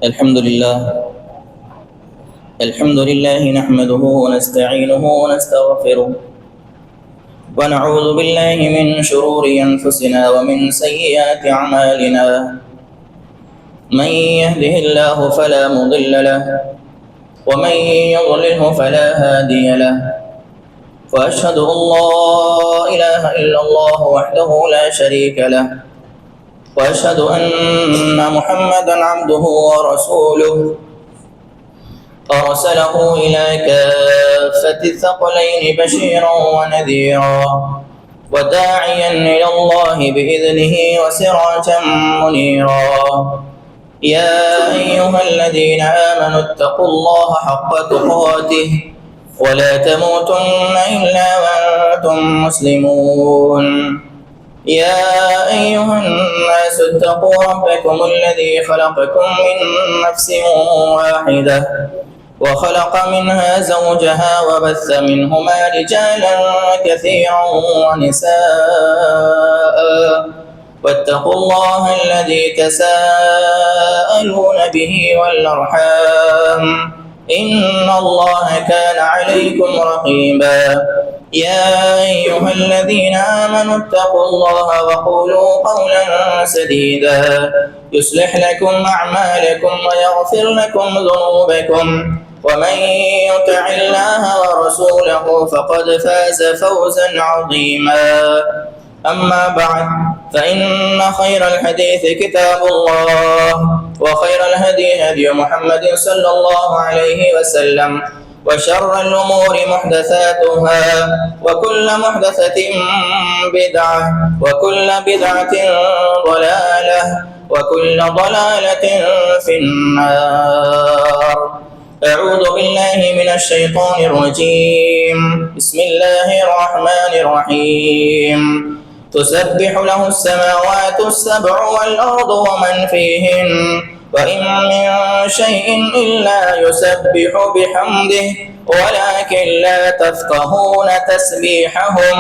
الحمد لله نحمده ونستعينه ونستغفره ونعوذ بالله من شرور أنفسنا ومن سيئات أعمالنا. من يهده الله فلا مضل له ومن يضلله فلا هادي له، وأشهد أن لا إله إلا الله وحده لا شريك له، وأشهد أن محمدا عبده ورسوله أرسله إلى كافة الثقلين بشيرا ونذيرا وداعيا إلى الله بإذنه وسراجا منيرا. يا أيها الذين آمنوا اتقوا الله حق تقاته ولا تموتن إلا وأنتم مسلمون. يا أيها الناس اتقوا ربكم الذي خلقكم من نفس واحدة وخلق منها زوجها وبث منهما رجالا كثيرا ونساء، واتقوا الله الذي تساءلون به والأرحام إن الله كان عليكم رقيبا. يا أيها الذين آمنوا اتقوا الله وقولوا قولا سديدا يصلح لكم أعمالكم ويغفر لكم ذنوبكم، ومن يطع الله ورسوله فقد فاز فوزا عظيما. أما بعد، فإن خير الحديث كتاب الله، وخير الهدي هدي محمد صلى الله عليه وسلم، وشر الأمور محدثاتها، وكل محدثة بدعة، وكل بدعة ضلالة، وكل ضلالة في النار. أعوذ بالله من الشيطان الرجيم. بسم الله الرحمن الرحيم. تسبح له السماوات السبع والأرض ومن فيهن وإن من شيء إلا يسبح بحمده ولكن لا تفقهون تسبيحهم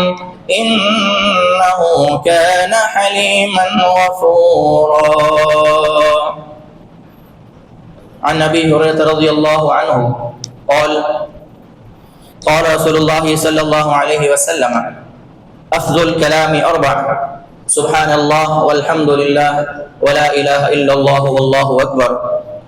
إنه كان حليما غفورا. عن أبي هريرة رضي الله عنه قال قال رسول الله صلى الله عليه وسلم: أفضل الكلام أربع: سبحان الله والحمد لله ولا إله إلا الله والله أكبر.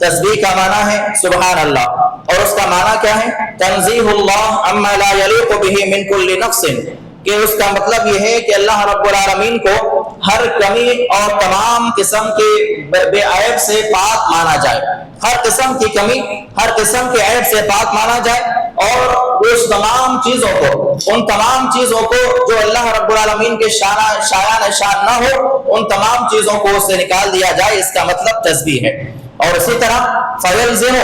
تسبیح کا معنی ہے سبحان اللہ، اور اس کا معنی کیا ہے؟ تنزیہ اللہ عما لا یلیق بہ من کل نقص، کہ اس کا مطلب یہ ہے کہ اللہ رب العالمین کو ہر کمی اور تمام قسم کے بے عیب سے پاک مانا جائے، ہر قسم کی کمی، ہر قسم کے عیب سے پاک مانا جائے، اور اس تمام چیزوں کو، ان تمام چیزوں کو جو اللہ رب العالمین کے شایان شان نہ ہو، ان تمام چیزوں کو اس سے نکال دیا جائے، اس کا مطلب تسبیح ہے۔ اور اسی طرح فَيَلْزِمُ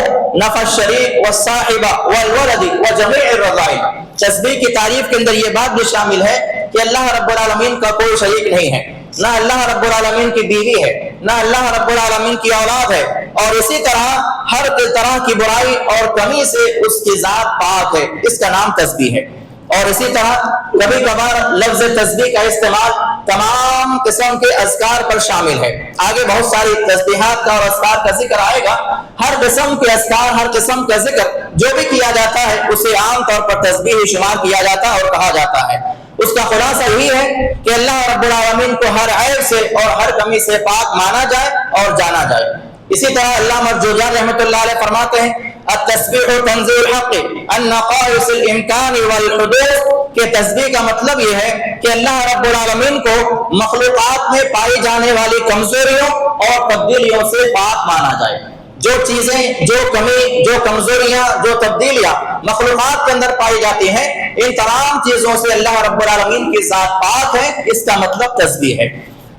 نَفْعَ الشَّرِيكِ وَالصَّاحِبِ وَالْوَلَدِ وَجَمِيعِ الرَّذَائِلِ، تسبیح کی تعریف کے اندر یہ بات بھی شامل ہے کہ اللہ رب العالمین کا کوئی شریک نہیں ہے، نہ اللہ رب العالمین کی بیوی ہے، نہ اللہ رب العالمین کی اولاد ہے، اور اسی طرح ہر طرح کی برائی اور کمی سے اس کی ذات پاک ہے، اس کا نام تسبیح ہے۔ اور اسی طرح کبھی کبھار لفظ تسبیح کا استعمال تمام قسم کے اذکار پر شامل ہے، آگے بہت ساری تسبیحات کا اور اذکار کا ذکر آئے گا، ہر قسم کے اذکار، ہر قسم کا ذکر جو بھی کیا جاتا ہے اسے عام طور پر تسبیح شمار کیا جاتا ہے اور کہا جاتا ہے۔ اس کا خلاصہ یہی ہے کہ اللہ رب العالمین کو ہر عیب سے اور ہر کمی سے پاک مانا جائے اور جانا جائے۔ اسی طرح علامہ جوزجانی رحمۃ اللہ علیہ فرماتے ہیں التسبیح تنزیہ الحق عن نقائص الامکان والحدوث، کہ تسبیح کا مطلب یہ ہے کہ اللہ رب العالمین کو مخلوقات میں پائی جانے والی کمزوریوں اور تبدیلیوں سے پاک مانا جائے۔ جو چیزیں، جو کمی، جو کمزوریاں، جو تبدیلیاں مخلوقات کے اندر پائی جاتی ہیں، ان تمام چیزوں سے اللہ رب العالمین کی ذات پاک ہے، اس کا مطلب تسبیح ہے۔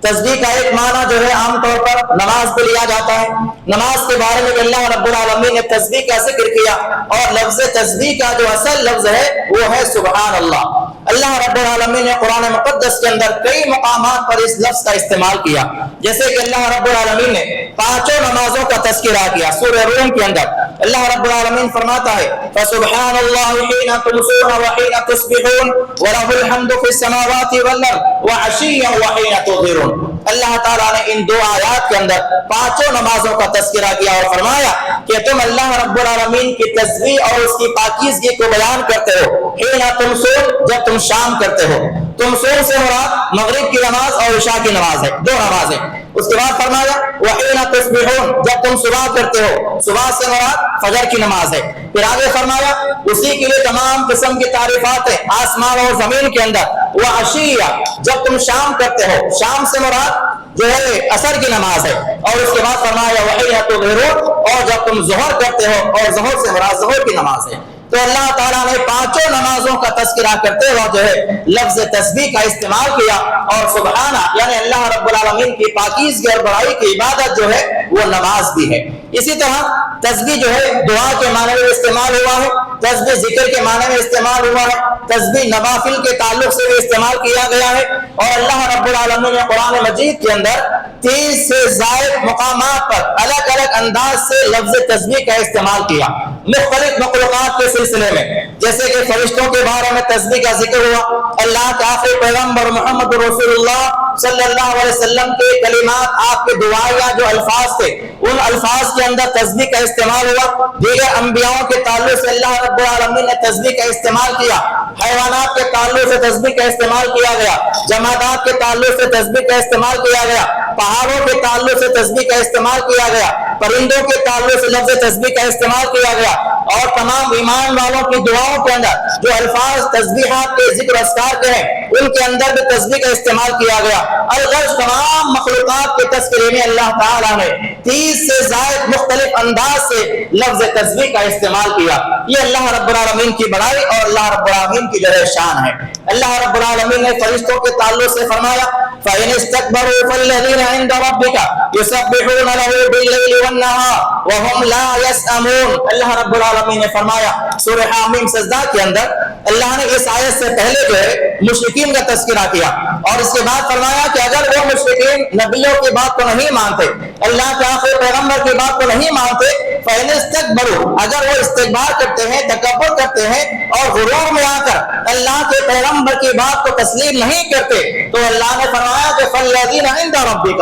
تسبیح کا ایک معنی جو ہے عام طور پر نماز پہ لیا جاتا ہے، نماز کے بارے میں اللہ رب العالمین نے تسبیح کا ذکر کیا، اور لفظ تسبیح کا جو اصل لفظ ہے وہ ہے سبحان اللہ۔ اللہ رب العالمین نے قرآن مقدس کے اندر کئی مقامات پر اس لفظ کا استعمال کیا، جیسے کہ اللہ رب العالمین نے پانچوں نمازوں کا تذکرہ کیا سورہ روم کے اندر۔ اللہ رب العالمین فرماتا ہے فَسُبْحَانَ اللَّهِ حِينَ تُمْسُونَ وَحِينَ تُصْبِحُونَ وَلَهُ الْحَمْدُ فِي السَّمَاوَاتِ وَالْأَرْضِ وَعَشِيًّا وَحِينَ تُظْهِرُونَ۔ اللہ تعالیٰ نے ان دو آیات کے اندر پانچوں نمازوں کا تذکرہ کیا اور فرمایا کہ تم اللہ رب العالمین کی تسبیح اور اس کی پاکیزگی کو بیان کرتے ہو، حِينَ تُمْسُونَ، جب تم شام کرتے ہو۔ تمسون سے مراد مغرب کی نماز اور عشاء کی نماز ہے، دو نمازیں۔ اس کے بعد فرمایا وَحِينَ تُصْبِحُونَ، جب تم صبح کرتے ہو، صبح سے مراد فجر کی نماز ہے۔ پھر آگے فرمایا اسی کے لیے تمام قسم کی تعریفات ہیں آسمان اور زمین کے اندر۔ وَعَشِيًّا، جب تم شام کرتے ہو، شام سے مراد جو ہے عصر کی نماز ہے۔ اور اس کے بعد فرمایا وَحِينَ تُظْهِرُونَ، اور جب تم ظہر کرتے ہو، اور ظہر سے مراد ظہر کی نماز ہے۔ تو اللہ تعالیٰ نے پانچوں نمازوں کا تذکرہ کرتے ہوئے جو ہے لفظ تسبیح کا استعمال کیا، اور سبحانہ یعنی اللہ رب العالمین کی پاکیزگی اور بڑائی کی عبادت جو ہے وہ نماز بھی ہے۔ اسی طرح تسبیح جو ہے دعا کے معنی میں استعمال ہوا ہے، تسبیح ذکر کے معنی میں استعمال ہوا ہے، تسبیح نوافل کے تعلق سے بھی استعمال کیا گیا ہے، اور اللہ رب العالمین نے قرآن مجید کے اندر 30 سے زائد مقامات پر الگ الگ انداز سے لفظ تسبیح کا استعمال کیا مختلف مخلوقات کے سلسلے میں، جیسے کہ فرشتوں کے بارے میں تسبیح کا ذکر ہوا، اللہ کے آخری پیغمبر محمد رسول اللہ صلی اللہ علیہ وسلم کے کلمات، آپ کے دعائیہ جو الفاظ تھے ان الفاظ کے اندر تسبیح کا استعمال ہوا، دیگر انبیاءوں کے تعلق سے اللہ رب العالمین نے تسبیح کا استعمال کیا، حیوانات کے تعلق سے تسبیح کا استعمال کیا گیا، جمادات کے تعلق سے تسبیح کا استعمال کیا گیا، پہاڑوں کے تعلق سے تسبیح کا استعمال کیا گیا، پرندوں کے تعلق سے لفظ تسبیح کا استعمال کیا گیا، اور تمام ایمان والوں کی دعاؤں کے اندر جو الفاظ تسبیحات کے ذکر اذکار کے ہیں ان کے اندر بھی تسبیح کا استعمال کیا گیا۔ الغرض تمام مخلوقات کے تذکرے میں اللہ تعالیٰ نے 30 سے زائد مختلف انداز سے لفظ تسبیح کا استعمال کیا۔ یہ اللہ رب العالمین کی بڑائی اور اللہ رب العالمین کی جو ہے شان ہے۔ اللہ رب العالمین نے فرشتوں کے تعلق سے فرمایا فَإِنِ اسْتَكْبَرُوا فَالَّذِينَ عِندَ رَبِّكَ يُسَبِّحُونَ لَهُ بِاللَّيْلِ وَالنَّهَارِ وَهُمْ لَا يَسْأَمُونَ۔ اللہ رب العالمین نے فرمایا سورہ حامیم سجدہ کے اندر، اللہ نے اس آیت سے پہلے جو ہے مشرکین کا تذکرہ کیا، اور اس کے بعد فرمایا کہ اگر وہ مشرکین نبیوں کی بات کو نہیں مانتے، اللہ کے آخری پیغمبر کی بات کو نہیں مانتے، فَإِنِ اسْتَكْبَرُوا، اگر وہ استکبار کرتے ہیں، تکبر کرتے ہیں اور غرور میں آ کر اللہ کے پیغمبر کی بات کو تسلیم نہیں کرتے، تو اللہ نے فرمایا کہ فَالَّذِينَ عِندَ رَبِّكَ،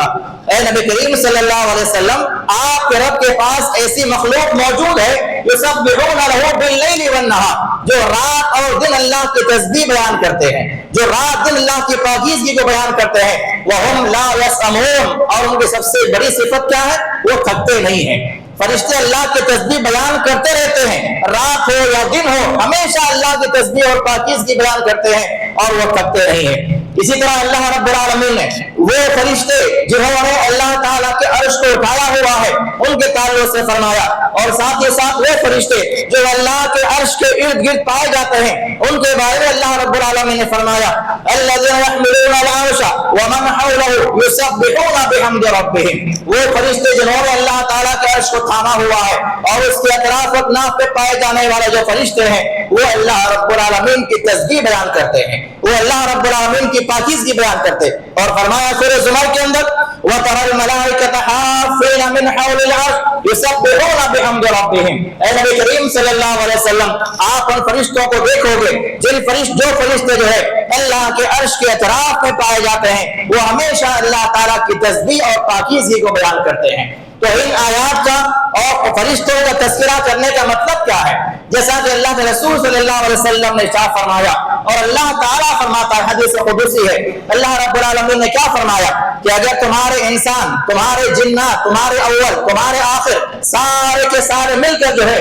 اے نبی کریم صلی اللہ علیہ وسلم آپ کے رب کے پاس ایسی مخلوق موجود ہے يُسَبِّحُونَ لَهُ بِاللَّيْلِ وَالنَّهَارِ، جو رات اور دن اللہ کی تسبیح بیان کرتے ہیں، جو رات دن اللہ کی پاکیزگی کو بیان کرتے ہیں، وَهُمْ لَا يَسْأَمُونَ، اور ان کی سب سے بڑی صفت کیا ہے؟ وہ تھکتے نہیں ہیں۔ فرشتے اللہ کی تسبیح بیان کرتے رہتے ہیں، رات ہو یا دن ہو ہمیشہ اللہ کی تسبیح اور پاکیزگی بیان کرتے ہیں اور وہ تھکتے نہیں ہیں۔ اسی طرح اللہ رب العالمین نے وہ فرشتے جنہوں نے اللہ تعالیٰ کے عرش کو اٹھایا ہوا ہے ان کے تعلق سے فرمایا، اور ساتھ ہی ساتھ وہ فرشتے جو اللہ کے عرش کے ارد گرد پائے جاتے ہیں ان کے بارے میں اللہ رب العالمین نے فرمایا الذین یحملون العرش ومن حولہ یسبحون بحمد ربہم، وہ فرشتے جنہوں نے اللہ تعالیٰ کے عرش کو تھاما ہوا ہے اور اس کے اطراف اکناف پہ پائے جانے والے جو فرشتے ہیں وہ اللہ رب العالمین کی تسبیح بیان کرتے ہیں، وہ اللہ رب العالمین کی پاکیزگی بیان کرتے۔ اور فرمایا سورہ زمر کے اندر وَتَرَى الْمَلَائِكَةَ حَافِّينَ مِنْ حَوْلِ الْعَرْشِ يُسَبِّحُونَ بِحَمْدِ رَبِّهِمْ، اے نبی کریم صلی اللہ علیہ وسلم آپ ان فرشتوں کو دیکھو گے جو فرشتے جو ہے اللہ کے عرش کے اطراف میں پائے جاتے ہیں وہ ہمیشہ اللہ تعالیٰ کی تسبیح اور پاکیزگی کو بیان کرتے ہیں۔ تو ان آیات کا اور فرشتوں کا تذکرہ کرنے کا مطلب کیا ہے؟ جیسا کہ اللہ کے رسول صلی اللہ علیہ وسلم نے ارشاد فرمایا اور اللہ تعالیٰ فرماتا ہے، حدیث قدسی ہے، اللہ رب العالمین نے کیا فرمایا کہ اگر تمہارے انسان، تمہارے جنات، تمہارے اول، تمہارے آخر سارے کے سارے مل کر جو ہے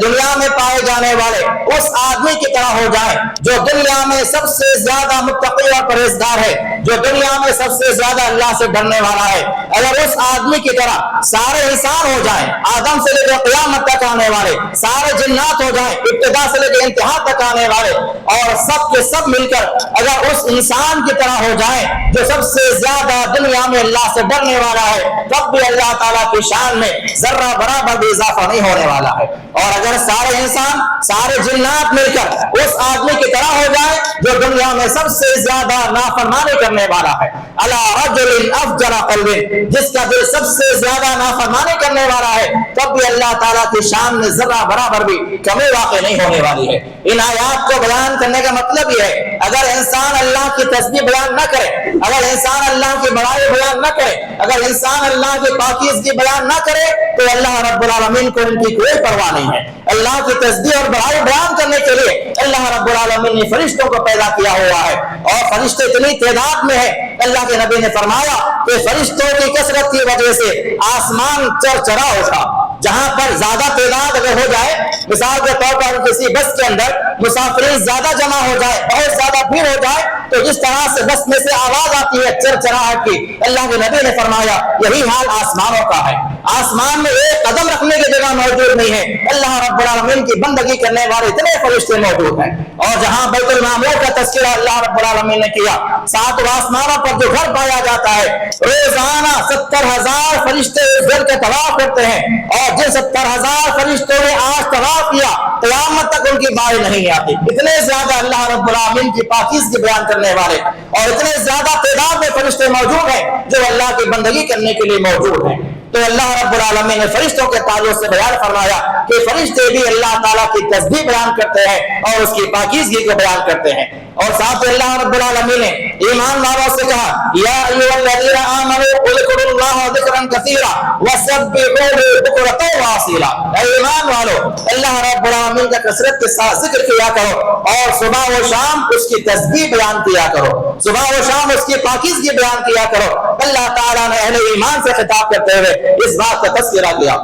دنیا میں پائے جانے والے اس آدمی کی طرح ہو جائیں جو دنیا میں سب سے زیادہ متقی اور پرہیزگار ہے، جو دنیا میں سب سے زیادہ اللہ سے ڈرنے والا ہے، اگر اس آدمی کی طرح سارے انسان ہو جائیں، آدم سے لے کر قیامت تک آنے والے سارے جنات ہو جائیں، ابتدا سے لے کر انتہا تک آنے والے، اور سب کے سب مل کر اگر اس انسان کی طرح ہو جائیں جو سب سے زیادہ دنیا میں اللہ سے ڈرنے والا ہے، تب بھی اللہ تعالیٰ کی شان میں ذرہ برابر بھی اضافہ نہیں ہونے والا ہے۔ اور اگر سارے انسان، سارے جنات مل کر اس آدمی کی طرح ہو جائے جو دنیا میں سب سے زیادہ نافرمانی کرنے والا ہے، علی رجل افجر قلب، جس کا دل سب سے زیادہ نافرمانی کرنے والا ہے، تب بھی اللہ تعالیٰ کی شان میں ذرہ برابر بھی کمی واقع نہیں ہونے والی ہے۔ ان آیات کو بیان کرنے کا مطلب یہ ہے اگر انسان اللہ کی تسبیح بیان نہ کرے، اگر انسان اللہ کی بڑائی بیان نہ کرے، اگر انسان اللہ کی پاکیزگی بیان نہ کرے تو اللہ رب العالمین کو ان کی کوئی پرواہ نہیں ہے۔ اللہ کی تسبیح اور بڑائی بیان کرنے کے لیے اللہ رب العالمین نے فرشتوں کو پیدا کیا ہوا ہے، اور فرشتے اتنی تعداد میں ہیں، اللہ کے نبی نے فرمایا کہ فرشتوں کی کثرت کی وجہ سے آسمان چرچرا ہوگا۔ جہاں پر زیادہ تعداد اگر ہو جائے، مثال کے طور پر کسی بس کے اندر مسافرین زیادہ جمع ہو جائے، بہت زیادہ بھیڑ ہو جائے، تو جس طرح سے بس میں سے آواز آتی ہے چرچراہٹ کی، اللہ کے نبی نے فرمایا یہی حال آسمانوں کا ہے۔ آسمان میں ایک قدم رکھنے کی جگہ موجود نہیں ہے، اللہ رب العالمین کی بندگی کرنے والے اتنے فرشتے موجود ہیں۔ اور جہاں بیت المعمور کا تذکرہ اللہ رب العالمین نے کیا، 7 آسمانوں پر جو گھر پایا جاتا ہے، روزانہ 70,000 فرشتے اس گھر کے طواف کرتے ہیں، اور جن 70,000 فرشتوں نے آج طواف کیا قیامت تک ان کی باری نہیں آتی۔ اتنے زیادہ اللہ رب العالمین کی پاکیزگی بیان کرنے والے اور اتنے زیادہ تعداد میں فرشتے موجود ہیں جو اللہ کی بندگی کرنے کے لیے موجود ہیں۔ تو اللہ رب العالمین نے فرشتوں کے تعلق سے بیان فرمایا کہ فرشتے بھی اللہ تعالیٰ کی تسبیح بیان کرتے ہیں اور اس کی پاکیزگی کو بیان کرتے ہیں۔ اور ساتھ اللہ رب العالمین نے ایمان والوں سے کہا یا ایھا الذین آمنوا اذکروا اللہ ذکرا کثیرا وسبحوہ بکرۃ واصیلا، اے ایمان والو اللہ رب العالمین کا کثرت کے ساتھ ذکر کیا کرو اور صبح و شام اس کی تسبیح بیان کیا کرو، صبح و شام اس کی پاکیزگی بیان کیا کرو۔ اللہ تعالیٰ نے اہل ایمان سے خطاب کرتے ہوئے اس بات کا تذکرہ کیا۔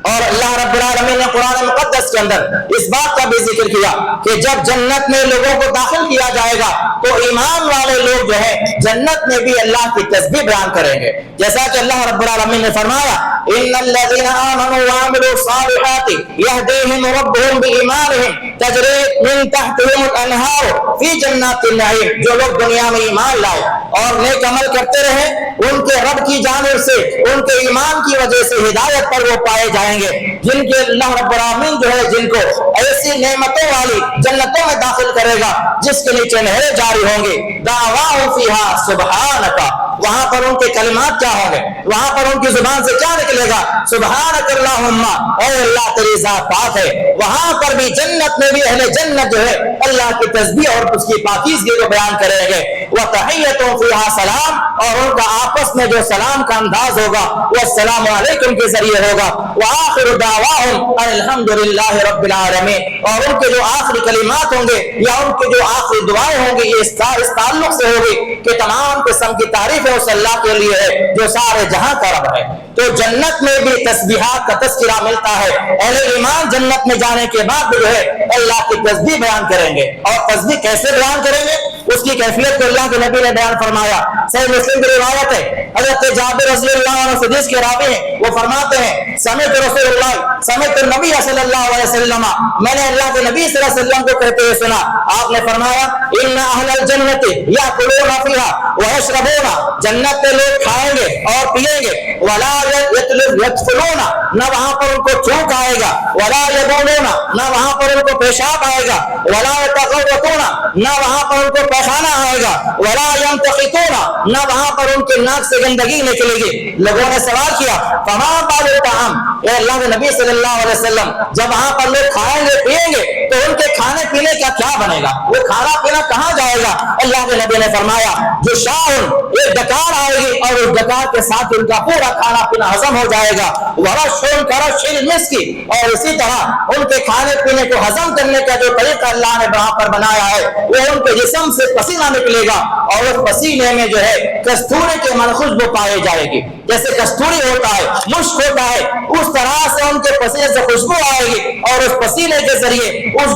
اور اللہ رب العالمین نے قرآن مقدس کے اندر اس بات کا بھی ذکر کیا کہ جب جنت میں لوگوں کو داخل کیا جائے گا تو ایمان والے لوگ جو ہے جنت میں بھی اللہ کی تسبیح بیان کریں گے، جیسا کہ اللہ رب العالمین نے فرمایا ان الذين آمنوا وعملوا الصالحات يهديهم ربهم بإيمانهم تجري من تحتهم الأنهار في جنات النعيم، جو لوگ دنیا میں ایمان لائے اور نیک عمل کرتے رہے ان کے رب کی جانب سے ان کے ایمان کی وجہ سے ہدایت پر وہ پائے جائیں گے، جن کے اللہ رب العالمین جو ہے جن کو ایسی نعمتوں والی جنتوں میں داخل کرے گا جس کے نیچے نہریں جاری ہوں گی، دعواہم فیہا سبحانک، وہاں پر ان کے کلمات کیا ہوں گے، وہاں پر ان کی زبان سے کیا نکلے گا، سبحانک اللہم، اے اللہ تیری ذات پاک ہے۔ وہاں پر بھی جنت میں بھی اہل جنت جو ہے اللہ کی تسبیح اور اس کی پاکیزگی کو بیان کریں گے۔ وتحیتہم فیہا سلام، اور ان کا آپس میں جو سلام کا انداز ہوگا وہ السلام علیکم کے ذریعے ہوگا۔ وآخر دعواہم الحمد للہ رب العالمین، اور ان کے جو آخری کلمات ہوں گے یا ان کے جو آخری دعائیں ہوں گی یہ اس تعلق سے ہوگی کہ تمام قسم کی تعریف تعریف ہے اس اللہ کے لیے ہے جو سارے جہاں کا رب ہے۔ تو جنت میں بھی تسبیحات کا تذکرہ ملتا ہے۔ اہل ایمان جنت میں جانے کے بعد جو ہے اللہ کی تسبیح بیان کریں گے، اور تسبیح کیسے بیان کریں گے اس کی کیفیت کو اللہ کے نبی نے بیان فرمایا۔ صحیح مسلم کی روایت ہے، حضرت جابر رضی اللہ عنہ حدیث کے راوی ہیں، وہ فرماتے ہیں سمعت رسول اللہ سمعت النبی صلی اللہ علیہ وسلم، میں نے اللہ کے نبی صلی اللہ علیہ وسلم کو کہتے ہوئے سنا، آپ نے فرمایا ان اہل الجنت یاکلون فیھا ویشربون، جنت میں لوگ کھائیں گے اور پیئیں گے، ولا یدخلون، نہ وہاں پر ان کو چونک آئے گا، ولا یبولون، نہ وہاں پر ان کو پیشاب آئے گا، ولا یتغوطون، نہ وہاں پر ان کو پیخانہ آئے گا، ولا ينتقطون، نہ وہاں پر ان کے ناک سے گندگی نکلے گی۔ لوگوں نے سوال کیا فما بال الطعام، اے اللہ کے نبی صلی اللہ علیہ وسلم جب وہاں پر لوگ کھائیں گے پیئیں گے تو ان کے کھانے پینے کا کیا بنے گا، وہ کھانا پینا کہاں جائے گا؟ اللہ کے نبی نے فرمایا جو شاہن، ایک ڈکار آئے گی اور اس ڈکار کے ساتھ ان کا پورا کھانا پینا ہضم ہو جائے گا، ورشن کرش المسکی، اور اسی طرح ان کے کھانے پینے کو ہضم کرنے کا جو طریقہ اللہ نے وہاں پر بنایا ہے وہ ان کے جسم سے پسینہ نکلے گا، اور اس پسینے میں جو ہے کستوری کے من خوشبو پائی جائے گی، جیسے کستوری ہوتا ہے مشک ہوتا ہے اس طرح سے ان کے پسینے سے خوشبو آئے گی، اور اس پسینے کے ذریعے اس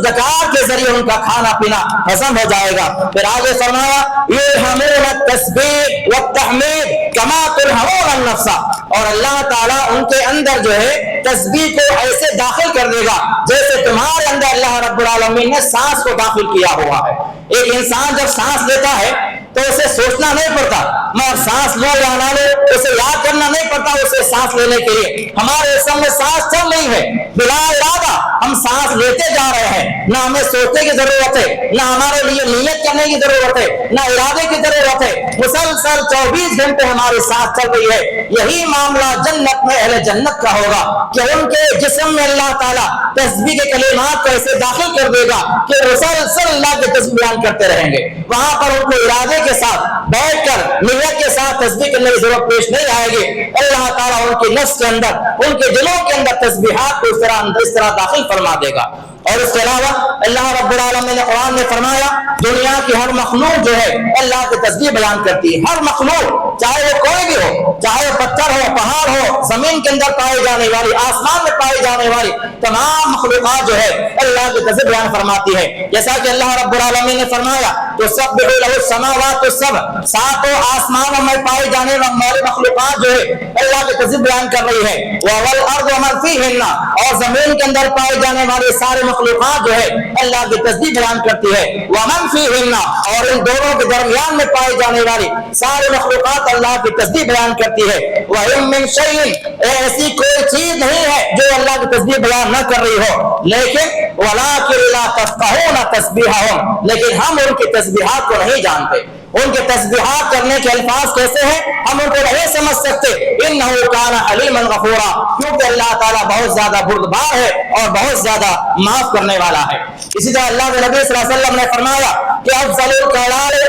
ڈکار کے ذریعے ان کا کھانا پینا ہضم ہو جائے گا۔ پھر آگے فرمایا یلہمون التسبیح والتحمید کما تلہمون النفس، اور اللہ تعالیٰ ان کے اندر جو ہے تسبیح کو ایسے داخل کر دے گا جیسے تمہارے اندر اللہ رب العالمین نے سانس کو داخل کیا ہوا ہے۔ ایک انسان جب سانس لیتا ہے تو اسے سوچنا نہیں پڑتا میں سانس لوں یا نہ لوں، اسے یاد کرنا نہیں پڑتا اسے سانس لینے کے لیے۔ ہمارے جسم میں سانس چل رہی ہے، بلا ارادہ ہم سانس لیتے جا رہے ہیں، نہ ہمیں سوچنے کی ضرورت ہے، نہ ہمارے لیے نیت کرنے کی ضرورت ہے، نہ ارادے کی ضرورت ہے، مسلسل 24 گھنٹے ہماری سانس چل رہی ہے۔ یہی معاملہ جنت میں اہل جنت کا ہوگا کہ ان کے جسم میں اللہ تعالیٰ تسبیح کے کلمات کو ایسے داخل کر دے گا کہ مسلسل اللہ کے تسبیح بیان کرتے رہیں گے۔ وہاں پر ان کو ارادے کے ساتھ بیٹھ کر نیت کے ساتھ تسبیح کرنے کی ضرورت پیش نہیں آئے گی۔ اللہ تعالیٰ ان کے نفس کے اندر، ان کے دلوں کے اندر تسبیحات کو اس طرح داخل فرما دے گا۔ اور اس کے علاوہ اللہ رب العالمین نے قرآن میں فرمایا دنیا کی ہر مخلوق جو ہے اللہ کی تسبیح بیان کرتی ہے۔ ہر مخلوق چاہے وہ کوئی بھی ہو، چاہے وہ پتھر ہو، پہاڑ ہو، زمین کے اندر پائی جانے والی، آسمان میں پائی جانے والی تمام مخلوقات جو ہے اللہ کی تسبیح بیان فرماتی ہے۔ جیسا کہ اللہ رب العالمین نے فرمایا تو تسبح لہ السماوات السبع، ساتوں آسمانوں میں پائی جانے والی مخلوقات جو ہے اللہ کی تسبیح بیان کر رہی ہے۔ والارض ومن فیہن، اور زمین کے اندر پائی جانے والے سارے مخلوقات جو ہے اللہ کی تسبیح بیان کرتی ہے۔ ومن فیہن، اور ان دونوں کے درمیان میں پائی جانے والی سارے مخلوقات اللہ کی تسبیح بیان کرتی ہے۔ وَإِن مِّن شَيْءٍ، ایسی کوئی چیز نہیں ہے جو اللہ کی تسبیح بیان نہ کر رہی ہو، لیکن وَلَٰكِن لَا تَفْقَهُونَ تَسْبِيحَهُمْ، لیکن ہم ان کی تسبیحات کو نہیں جانتے۔ ان کے تسبیحات کرنے کے الفاظ کیسے ہیں ہم ان کو نہیں سمجھ سکتے۔ انہ کان حلیما غفورا، کیونکہ اللہ تعالیٰ بہت زیادہ بردبار ہے اور بہت زیادہ معاف کرنے والا ہے۔ اسی طرح اللہ کے نبی صلی اللہ علیہ وسلم نے فرمایا کہ افضل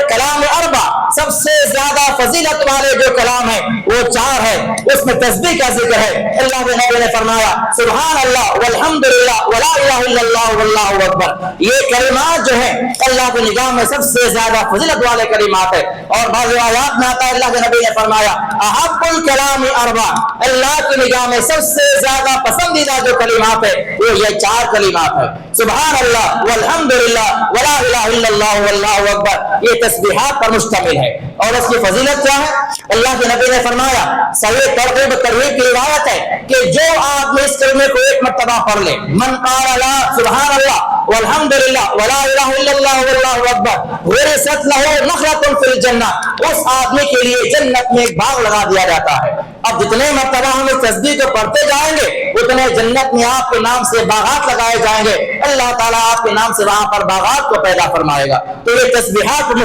کلام اربع، سب سے زیادہ فضیلت والے جو کلام ہیں وہ 4 ہے، اس میں تسبیح کا ذکر ہے۔ اللہ کے نبی نے فرمایا سبحان اللہ والحمدللہ ولا الہ الا اللہ واللہ اکبر، یہ کلمات جو ہیں اللہ کی نگاہ میں سب سے زیادہ فضیلت والے کلمات ہے۔ اور بعض روایات میں آتا ہے اللہ کے نبی نے فرمایا احب الکلام اربع، اللہ کی نگاہ میں سب سے زیادہ پسندیدہ جو کلمات ہے وہ یہ 4 کلمات ہے، سبحان اللہ والحمدللہ ولا الہ الا اللہ واللہ اکبر، یہ تسبیحات پر مشتمل ہے۔ اور اس کی فضیلت کیا ہے؟ اللہ کے نبی نے فرمایا صحیح ترغیب ترغیب کی روایت ہے کہ جو آدمی اس کلمے کو 1 مرتبہ پڑھ لے، من قال لا سبحان اللہ والحمدللہ ولا الہ الا اللہ واللہ اکبر ورثت لہ نخلۃ فی الجنہ، اس آدمی کے لیے جنت میں ایک باغ لگا دیا جاتا ہے۔ اب جتنے مرتبہ ہم اس تسبیح کو پڑھتے جائیں گے اتنے جنت میں آپ کے نام سے باغات لگائے جائیں گے، اللہ تعالیٰ آپ کے نام سے وہاں پر باغات کو پیدا فرمائے گا۔ تو یہ تسبیحات پر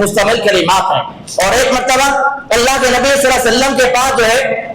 مشتمل کلمات ہیں۔ اور ایک مرتبہ اللہ کے نبی صلی اللہ علیہ وسلم کے پاس جو ہے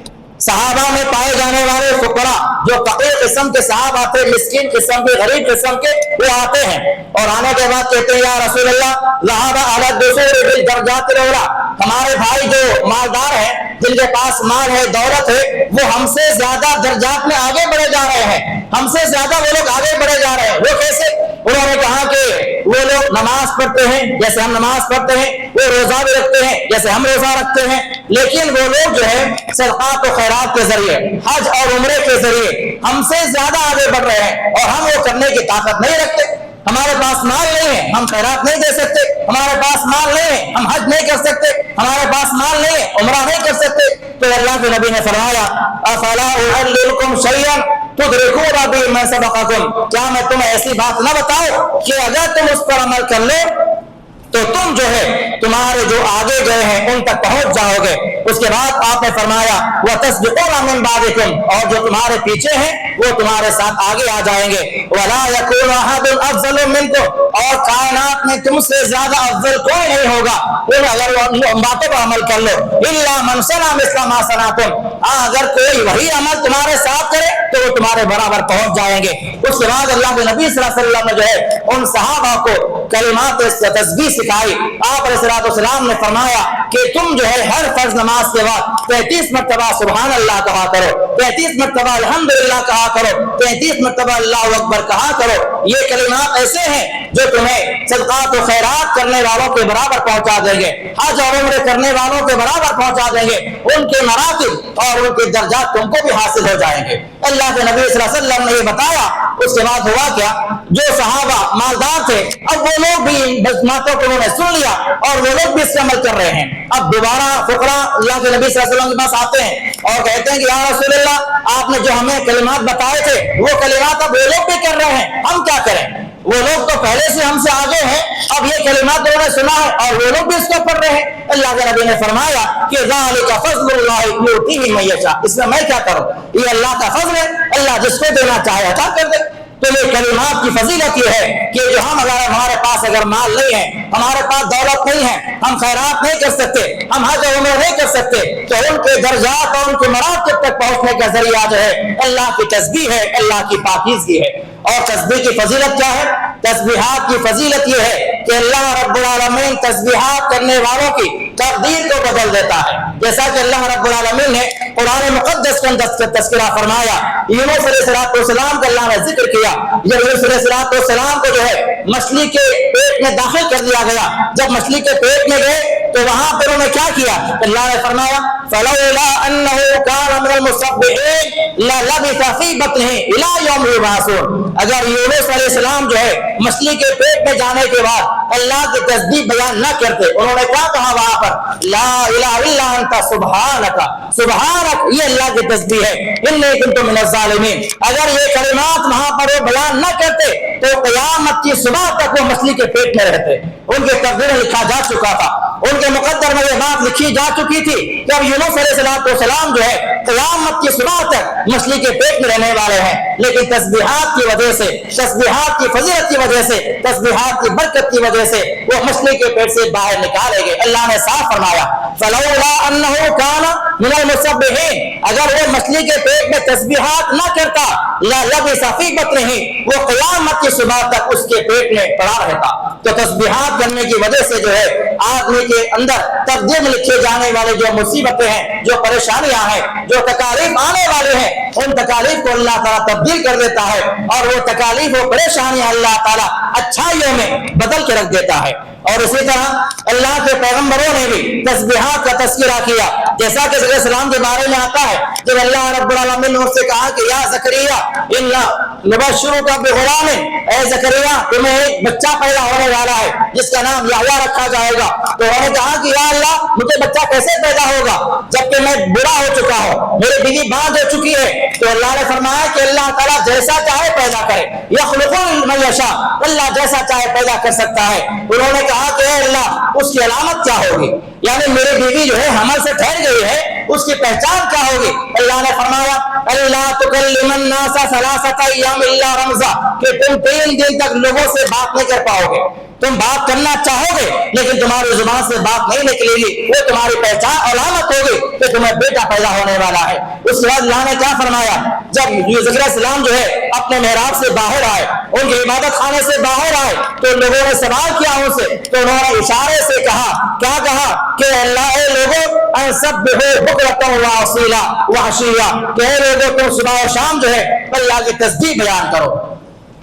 صحابہ میں پائے جانے والے فقراء جو فقیر قسم کے صحابہ آتے، مسکین قسم کے، غریب قسم کے، وہ آتے ہیں اور آنے کے بعد کہتے ہیں یا رسول اللہ ذهب على الدثور بالدرجات الاولى، ہمارے بھائی جو مالدار ہیں جن کے پاس مال ہے، دولت ہے، وہ ہم سے زیادہ درجات میں آگے بڑھے جا رہے ہیں، ہم سے زیادہ وہ لوگ آگے بڑھے جا رہے ہیں۔ وہ کیسے؟ انہوں نے کہا کہ وہ لوگ نماز پڑھتے ہیں جیسے ہم نماز پڑھتے ہیں، وہ روزہ بھی رکھتے ہیں جیسے ہم روزہ رکھتے ہیں، لیکن وہ لوگ جو ہے صدقات و خیرات کے ذریعے، حج اور عمرے کے ذریعے ہم سے زیادہ آگے بڑھ رہے ہیں، اور ہم وہ کرنے کی طاقت نہیں رکھتے۔ ہمارے پاس مال نہیں ہے، ہم خیرات نہیں دے سکتے، ہمارے پاس مال نہیں ہے، ہم حج نہیں کر سکتے، ہمارے پاس مال نہیں ہے، عمرہ نہیں کر سکتے۔ تو اللہ کے نبی نے فرمایا افلا اعلمکم شیئا تدرکون به ما سبقکم، کیا میں تمہیں ایسی بات نہ بتاؤں کہ اگر تم اس پر عمل کر لو تو تم جو ہے تمہارے جو آگے گئے ہیں ان تک پہنچ جاؤ گے۔ اس کے بعد آپ نے فرمایا وَتَسْبِقُونَ مِن بَعْدِكُمْ، اور جو تمہارے پیچھے ہیں وہ تمہارے ساتھ آگے آ جائیں گے۔ وَلَا يَكُونُ أَحَدٌ أَفْضَلُ مِنكُمْ، اور کائنات میں تم سے زیادہ افضل کوئی نہیں ہوگا اگر ان باتوں پر عمل کر لو۔ إِلَّا مَنْ صَنَعَ مِثْلَ مَا صَنَعْتُمْ، اگر کوئی وہی عمل تمہارے ساتھ کرے تو وہ تمہارے برابر پہنچ جائیں گے۔ اس کے بعد اللہ کے نبی صلی اللہ علیہ وسلم نے جو ہے ان صحابہ کو کلمات تسبیح سکھائی۔ آپ علیہ السلام نے فرمایا کہ تم جو ہے ہر فرض نماز کے بعد 33 مرتبہ سبحان اللہ کہا کرو، 33 مرتبہ الحمدللہ کہا کرو، 33 مرتبہ اللہ اکبر کہا کرو۔ یہ کلمات ایسے ہیں جو تمہیں صدقات و خیرات کرنے والوں کے برابر پہنچا دیں گے، حج اور عمرے کرنے والوں کے برابر پہنچا دیں گے، ان کے مراتب اور ان کے درجات تم کو بھی حاصل ہو جائیں گے۔ اللہ کے نبی صلی اللہ علیہ وسلم نے یہ بتایا۔ اس کے بعد ہوا کیا، جو صحابہ مالدار تھے اب وہ لوگ بھی باتوں کو انہوں نے سن لیا اور وہ لوگ بھی اس سے عمل کر رہے ہیں۔ اب دوبارہ فقراء اللہ کے نبی صلی اللہ علیہ وسلم کے پاس آتے ہیں اور کہتے ہیں کہ یا رسول اللہ، آپ نے جو ہمیں کلمات بتائے تھے وہ کلمات اب وہ لوگ بھی کر رہے ہیں، ہم کیا کریں؟ وہ لوگ تو پہلے سے ہم سے آگے ہیں، اب یہ کلمات انہوں نے سنا ہے اور وہ لوگ بھی اس کو پڑھ رہے ہیں۔ اللہ کے نبی نے فرمایا کہ ذالک فضل اللہ یؤتیہ من یشاء، اس میں کیا کروں، یہ اللہ کا فضل ہے، اللہ جس کو دینا چاہے عطا کر دے۔ تو یہ کلمات کی فضیلت یہ ہے کہ جو ہم اگر ہمارے پاس اگر مال نہیں ہے، ہمارے پاس دولت نہیں ہے، ہم خیرات نہیں کر سکتے، ہم حج و عمرہ نہیں کر سکتے، تو ان کے درجات اور ان کے مراتب تک پہنچنے کا ذریعہ جو ہے اللہ کی تسبیح ہے، اللہ کی پاکیزگی ہے۔ اور تسبیح کی فضیلت کیا ہے؟ تسبیحات کی فضیلت یہ ہے کہ اللہ رب العالمین تسبیحات کرنے والوں کی تقدیر کو بدل دیتا ہے، جیسا کہ اللہ رب العالمین نے قرآن مقدس کے اندر تذکرہ فرمایا۔ یونس علیہ السلام کا اللہ نے ذکر کیا، جب یونس علیہ السلام کو جو ہے مچھلی کے پیٹ میں داخل کر دیا گیا، جب مچھلی کے پیٹ میں گئے تو وہاں پر انہوں نے کیا کیا؟ اللہ نے فرمایا فلولا انه كان من المسبحين للبث في بطنه الى يوم يبعثون، اگر یونس علیہ السلام جو ہے مچھلی کے پیٹ میں جانے کے بعد اللہ کی تسبیح بیان نہ کرتے، انہوں نے کیا کہا وہاں پر؟ لا الہ الا انت سبحانک، سبحانک، یہ اللہ کی تسبیح ہے، انی کنت من الظالمین۔ اگر یہ کلمات وہاں پر وہ بیان نہ کرتے تو قیامت کی صبح تک وہ مچھلی کے پیٹ میں رہتے، ان کے تقدیر لکھا جا چکا تھا، ان کے مقدر میں یہ بات لکھی جا چکی تھی کہ اب یونس علیہ السلام جو ہے قیامت کی صبح تک مچھلی کے پیٹ میں رہنے والے ہیں، لیکن تسبیحات کی وجہ سے، تسبیحات کی فضیلت کی وجہ سے، تسبیحات کی برکت کی وجہ سے وہ مچھلی کے پیٹ سے باہر نکالے گئے۔ اللہ نے صاف فرمایا فلولا انه كان من المسبحين، اگر وہ مچھلی کے پیٹ میں تسبیحات نہ کرتا للبث في بطنه، وہ قیامت کی صبح تک اس کے پیٹ میں پڑا رہتا۔ تو تسبیحات کرنے کی وجہ سے جو ہے آدمی کے اندر تقدیر میں لکھے جانے والے جو مصیبتیں ہیں، جو پریشانیاں ہیں، جو تکالیف آنے والے ہیں، ان تکالیف کو اللہ تعالیٰ تبدیل کر دیتا ہے، اور وہ تکالیف و پریشانیاں اللہ تعالیٰ اچھائیوں میں بدل کے رکھ دیتا ہے۔ اور اسی طرح اللہ کے پیغمبروں نے بھی تسبیحات کا تذکرہ کیا، جیسا کہ زکریا السلام کے بارے میں آتا ہے، جب اللہ رب العالمین نے اس سے کہا کہ یا زکریا انا نبشرک بغلام، اے زکریا تمہیں ایک بچہ پیدا ہونے والا ہے جس کا نام یحییٰ رکھا جائے گا۔ تو انہوں نے کہا کہ یا اللہ مجھے بچہ کیسے پیدا ہوگا جبکہ میں بوڑھا ہو چکا ہوں، میری بیوی باندھ ہو چکی ہے؟ تو اللہ نے فرمایا کہ اللہ تعالیٰ جیسا چاہے پیدا کرے، یخلق من یشاء، اللہ جیسا چاہے پیدا کر سکتا ہے۔ انہوں نے کہا کہ اے اللہ اس کی علامت کیا ہوگی، یعنی میری بیوی جو ہے حمل سے ٹھہر گئی ہے، اس کی پہچان کیا ہوگی؟ اللہ نے فرمایا اللہ تکلم الناس ثلاثۃ ایام الا رمزا، کہ تم 3 دن تک لوگوں سے بات نہیں کر پاؤ گے، تم بات کرنا چاہو گے لیکن تمہاری زبان سے بات نہیں نکلے گی، وہ تمہاری پہچان علامت ہوگی کہ تمہیں بیٹا پیدا ہونے والا ہے۔ اس کے بعد اللہ نے کیا فرمایا، جب زکریا السلام جو ہے اپنے محراب سے باہر آئے، ان کے عبادت خانے سے باہر آئے، تو لوگوں نے سوال کیا ان سے، تو انہوں نے اشارے سے کہا، کیا کہا کہ اللہ اے لوگوں سبحوا بکرۃ وعشیا، کہ اے لوگوں تم صبح و شام جو ہے اللہ کی تسبیح بیان کرو۔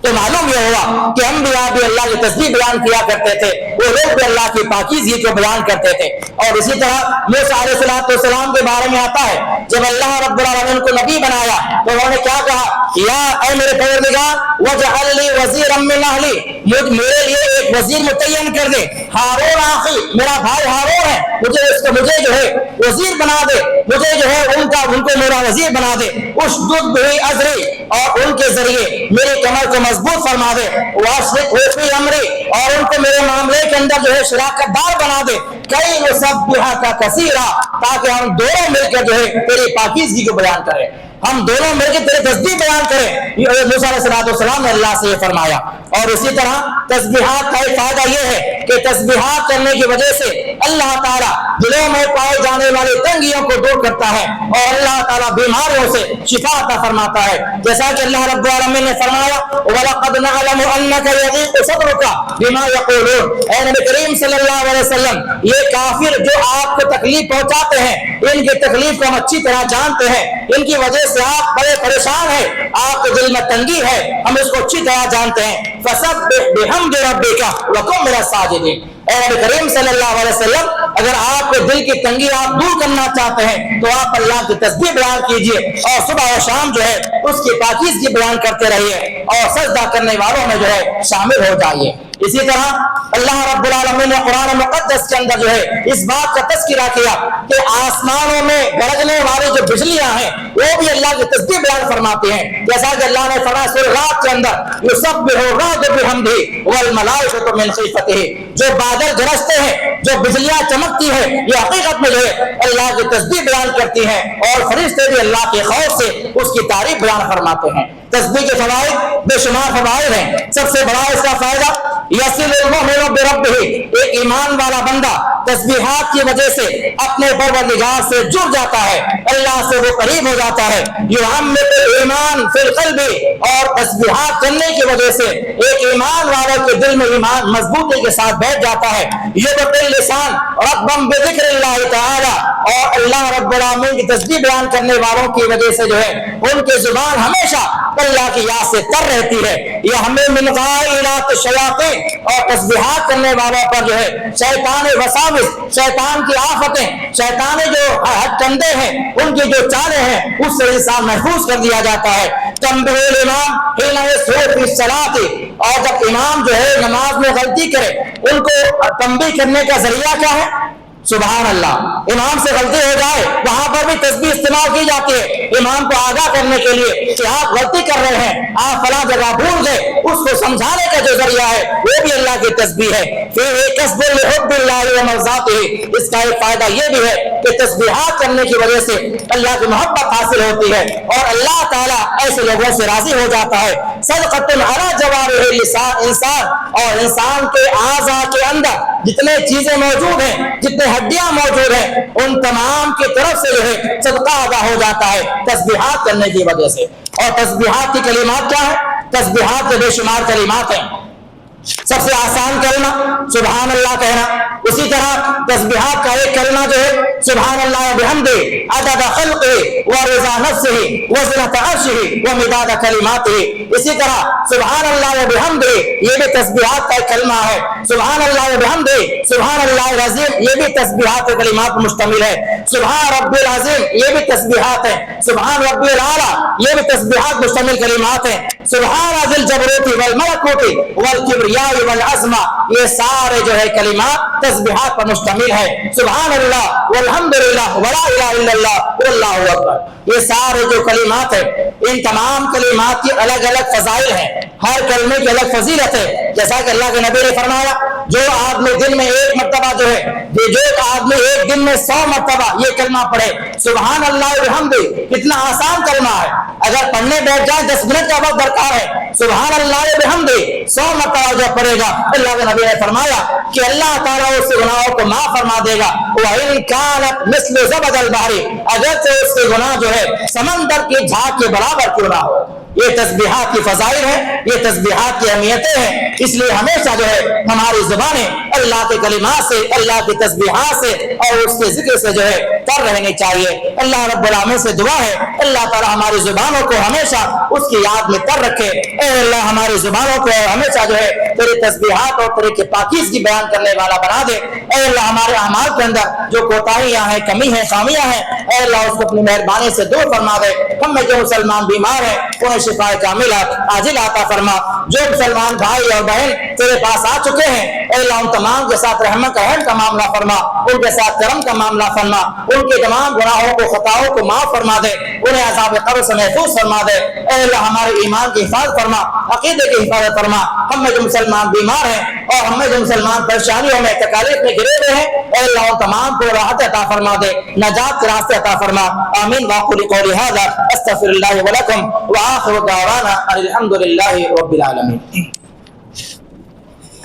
تو معلوم یہ ہوا کہ انبیاء بھی اللہ کی تسبیح بیان کیا کرتے تھے، وہ لوگ بھی اللہ کی پاکیزگی کو بیان کرتے تھے۔ اور اسی طرح موسیٰ علیہ السلام کے بارے میں آتا ہے، جب اللہ رب العالمین کو نبی بنایا تو انہوں نے کیا کہا، یا اے میرے پروردگار وجعل لی وزیرا من اہلی، میرے لیے ایک وزیر متعین کر دے، ہارون اخی، میرا بھائی ہارون ہے، مجھے جو ہے وزیر بنا دے، مجھے جو ہے ان کو میرا وزیر بنا دے، اشدد بہ ازری، اور ان کے ذریعے میری کمر کو مضبوط فرما دے، واشرکہ فی امری، اور ان کو میرے معاملے کے اندر جو ہے شراکت دار بنا دے، کئی نسبحک کثیرا، تاکہ ہم دونوں مل کر جو ہے تیری پاکیزگی کو بیان کریں، ہم دونوں مل کے تیری تسبیح بیان کریں۔ موسیٰ علیہ السلام نے اللہ سے یہ فرمایا۔ اور اسی طرح تسبیحات کا ایک فائدہ یہ ہے کہ تسبیحات کرنے کی وجہ سے اللہ تعالیٰ دلوں میں پائے جانے والی تنگیوں کو دور کرتا ہے، اور اللہ تعالیٰ بیماریوں سے شفا عطا فرماتا ہے، جیسا کہ اللہ رب العالمین نے فرمایا وَلَقَدْ نَعْلَمُ أَنَّكَ يَضِيقُ صَدْرُكَ بِمَا يَقُولُونَ، اے نبی کریم صلی اللہ علیہ وسلم، یہ کافر جو آپ کو تکلیف پہنچاتے ہیں، ان کی تکلیف کو ہم اچھی طرح جانتے ہیں، ان کی وجہ سے آپ بڑے پریشان ہیں، آپ کے دل میں تنگی ہے، ہم اس کو اچھی طرح جانتے ہیں۔ فَسَبِّحْ بِحَمْدِ رَبِّكَ وَكُن مِنَ السَّاجِدِينَ، اے نبی کریم صلی اللہ علیہ وسلم، اگر آپ کے دل کی تنگی آپ دور کرنا چاہتے ہیں تو آپ اللہ کی تسبیح بیان کیجئے، اور صبح و شام جو ہے اس کی پاکیزگی بیان کرتے رہیے، اور سجدہ کرنے والوں میں جو ہے شامل ہو جائیے۔ اسی طرح اللہ رب العالمین نے قرآن مقدس کے اندر جو ہے اس بات کا تذکرہ کیا کہ آسمانوں میں گرجنے والی جو بجلیاں ہیں وہ بھی اللہ کی تسبیح بیان فرماتی ہیں، جیسا کہ اللہ نے فرمایا سورہ رات کے اندر یسبح الرعد بحمدہ والملائکۃ من خیفتہ، جو بادل گرجتے ہیں، جو بجلیاں چمکتی ہیں، یہ حقیقت میں جو ہے اللہ کی تسبیح بیان کرتی ہیں، اور فرشتے بھی اللہ کے خوف سے اس کی تعریف بیان فرماتے ہیں۔ تسبیح کے فوائد بے شمار فوائد ہیں، سب سے بڑا اس کا فائدہ یصل المؤمن بربہ، ایک ایمان والا بندہ تسبیحات کی وجہ سے اپنے پروردگار سے جڑ جاتا ہے، اللہ سے وہ قریب ہو جاتا ہے۔ یعمق الایمان فی القلب، اور تسبیحات کرنے کی وجہ سے ایک ایمان والے کے دل میں ایمان مضبوطی کے ساتھ بیٹھ جاتا ہے۔ یبقی اللسان رطبا بذکر اللہ تعالی، اور اللہ رب العالمین کی تسبیح بیان کرنے والوں کی وجہ سے جو ہے ان کی زبان ہمیشہ اللہ کی یاد سے تر رہتی ہے۔ یہ ہمیں من غائلات الشیاطین، اور تسبیحات کرنے والوں پر جو ہے شیطان وساوس، شیطان کی آفتیں، شیطان جو ہتھ کندے ہیں، ان کی جو چالیں ہیں، اس سے انسان محفوظ کر دیا جاتا ہے۔ تنبیہ الامام حین یسہو فی الصلاۃ، اور جب امام جو ہے نماز میں غلطی کرے ان کو تنبیہ کرنے کا ذریعہ کیا ہے؟ سبحان اللہ، امام سے غلطی ہو جائے وہاں پر بھی تسبیح استعمال کی جاتی ہے، امام کو آگاہ کرنے کے لیے کہ آپ غلطی کر رہے ہیں، آپ فلاں جگہ بھول گئے، اس کو سمجھانے کا جو ذریعہ ہے وہ بھی اللہ کی تسبیح ہے۔ پھر کسب لحب اللہ ومرضاتہ، اس کا ایک فائدہ یہ بھی ہے کہ تسبیحات کرنے کی وجہ سے اللہ کی محبت حاصل ہوتی ہے، اور اللہ تعالیٰ ایسے لوگوں سے راضی ہو جاتا ہے۔ صدقۃ علی جوارح الانسان، اور انسان کے اعضاء کے اندر جتنے چیزیں موجود ہیں، جتنے ہڈیاں موجود ہیں، ان تمام کی طرف سے جو ہے صدقہ ادا ہو جاتا ہے تسبیحات کرنے کی وجہ سے۔ اور تسبیحات کی کلمات کیا ہے؟ تسبیحات کے بے شمار کلمات ہیں۔ سب سے آسان کلمہ سبحان اللہ کہنا، اسی طرح تسبیحات کا ایک کلمہ جو ہے سبحان اللہ بحمدہ عدد خلقہ ورضا نفسہ وزنۃ عرشہ ومداد کلماتہ، اسی طرح سبحان اللہ بحمدہ یہ بھی تسبیحات کا ایک کلمہ ہے۔ سبحان اللہ بحمدہ، سبحان اللہ العظیم، یہ بھی تسبیحات کے کلمات پر مشتمل ہے۔ سبحان ربی العظیم، یہ بھی تسبیحات ہیں۔ سبحان ربی الاعلی، یہ بھی تسبیحات مشتمل کلمات ہیں۔ سبحان ذی الجبروت والملکوت والکبریاء والعظمہ، یہ سارے جو ہے کلمات تسبیحات پر مشتمل ہے۔ سبحان اللہ والحمدللہ ولا الہ الا اللہ واللہ اکبر، یہ سارے جو کلمات ہیں ان تمام کلمات کی الگ الگ فضائل ہیں، ہر کلمے کی الگ فضیلت ہے۔ جیسا کہ اللہ کے نبی نے فرمایا جو آدمی دن میں ایک مرتبہ جو آدمی ایک دن میں 100 مرتبہ یہ کلمہ پڑھے سبحان اللہ الحمد، کتنا آسان کلمہ ہے، اگر پڑھنے بیٹھ جائے 10 منٹ کا وقت درکار ہے۔ سبحان اللہ الحمد 100 مرتبہ جو پڑھے گا، اللہ کے نبی نے فرمایا کہ اللہ تعالیٰ اس کے گناہوں کو معاف فرما دے گا۔ وَإِن كَانَتْ مِثْلُ زَبَدِ الْبَحْرِ، اگرچہ اس کے گناہ جو ہے سمندر کی جھاگ کے برابر کیوں نہ ہو۔ یہ تسبیحات کی فضائل ہیں، یہ تسبیحات کی اہمیتیں ہیں، اس لیے ہمیشہ جو ہے ہماری زبانیں اللہ کے کلمات سے، اللہ کی تسبیحات سے اور اس کے ذکر سے جو ہے پر رہنی چاہیے۔ اللہ رب العالمین سے دعا ہے اللہ تعالی ہماری زبانوں کو ہمیشہ اس کی یاد میں کر رکھے۔ اے اللہ ہماری زبانوں کو ہمیشہ جو ہے تیری تسبیحات اور تیرے کی پاکیزگی بیان کرنے والا بنا دے۔ اے اللہ ہمارے اعمال کے اندر جو کوتاہیاں ہیں، کمی ہیں، خامیاں ہیں، اے اللہ اس کو اپنی مہربانی سے دور فرما دے۔ ہم میں جو مسلمان بیمار ہیں انہیں شفا کاملہ عاجل عطا فرما۔ جو مسلمان بھائی اور بہن تیرے پاس آ چکے ہیں اے اللہ ان تمام کے ساتھ رحمت کا معاملہ فرما، ان کے ساتھ کرم کا معاملہ فرما، ان کے تمام گناہوں کو خطاؤں کو معاف فرما دے، انہیں عذاب قبر سے محفوظ فرما دے۔ اے اللہ ہمارے ایمان کی حفاظت فرما، عقیدے کی حفاظت فرما۔ ہم میں جو مسلمان بیمار ہیں اور ہم میں جو مسلمان پریشانیوں میں تکالیف میں گرے ہوئے ہیں اے اللہ ان تمام کو راحت عطا فرما دے، نجات کے راستے عطا فرما۔ آمین واقول قولی ھذا استغفر اللہ ولکم وآخر دعوانا الحمد للہ رب العالمین۔